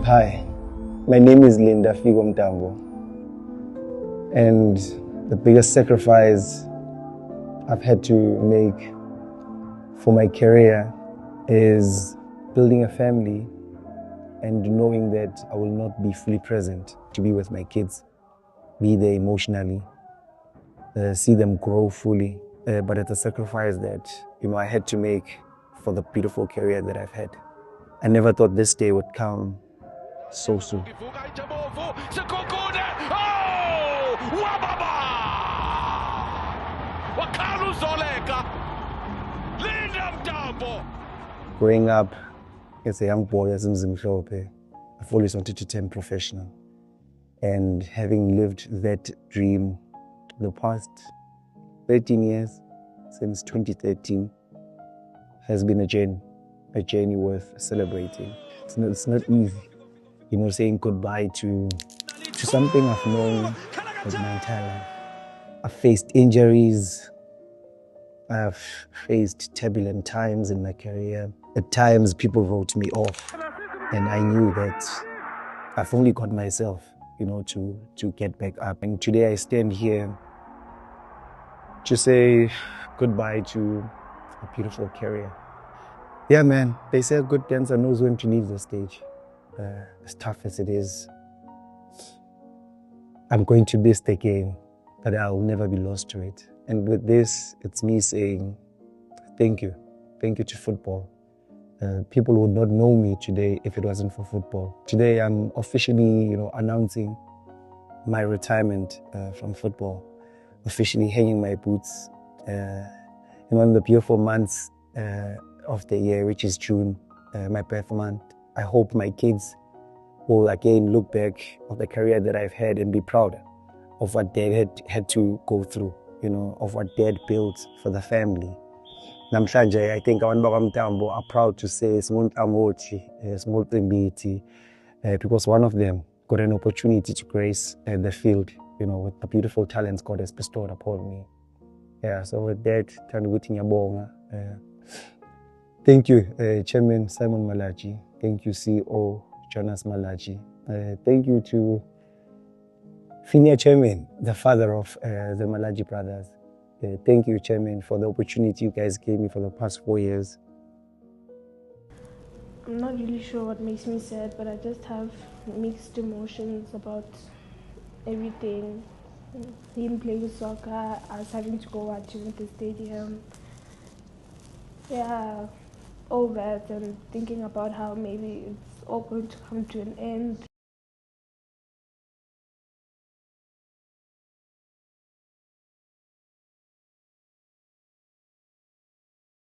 Hi, my name is Lindo Mtambo, and the biggest sacrifice I've had to make for my career is building a family and knowing that I will not be fully present to be with my kids, be there emotionally, see them grow fully, but it's a sacrifice that I had to make for the beautiful career that I've had. I never thought this day would come so soon. Growing up as a young boy, I've always wanted to turn professional. And having lived that dream the past 13 years, since 2013, has been a journey worth celebrating. It's not easy, saying goodbye to something I've known my entire life. I've faced injuries, I've faced turbulent times in my career. At times, people wrote me off, and I knew that I've only got myself, to get back up. And today I stand here to say goodbye to a beautiful career. Yeah, man, they say a good dancer knows when to leave the stage. As tough as it is, I'm going to miss the game, but I'll never be lost to it. And with this, it's me saying thank you. Thank you to football. People would not know me today if it wasn't for football. Today, I'm officially, announcing my retirement from football, officially hanging my boots in one of the beautiful months of the year, which is June, my birth month. I hope my kids will again look back on the career that I've had and be proud of what Dad had to go through, of what Dad built for the family. Namhlanje, I think abantu bakwaMtambo are proud to say small Mtambochi, small Tsimbiti, because one of them got an opportunity to grace the field, with the beautiful talents God has bestowed upon me. Yeah, so with that, thank you, Chairman Simon Malachi. Thank you, CEO Jonas Malachi. Thank you to Senior Chairman, the father of the Malachi brothers. Thank you, Chairman, for the opportunity you guys gave me for the past 4 years. I'm not really sure what makes me sad, but I just have mixed emotions about everything. Him playing soccer, us having to go watch him at the stadium. Yeah, all that, and thinking about how maybe it's all going to come to an end.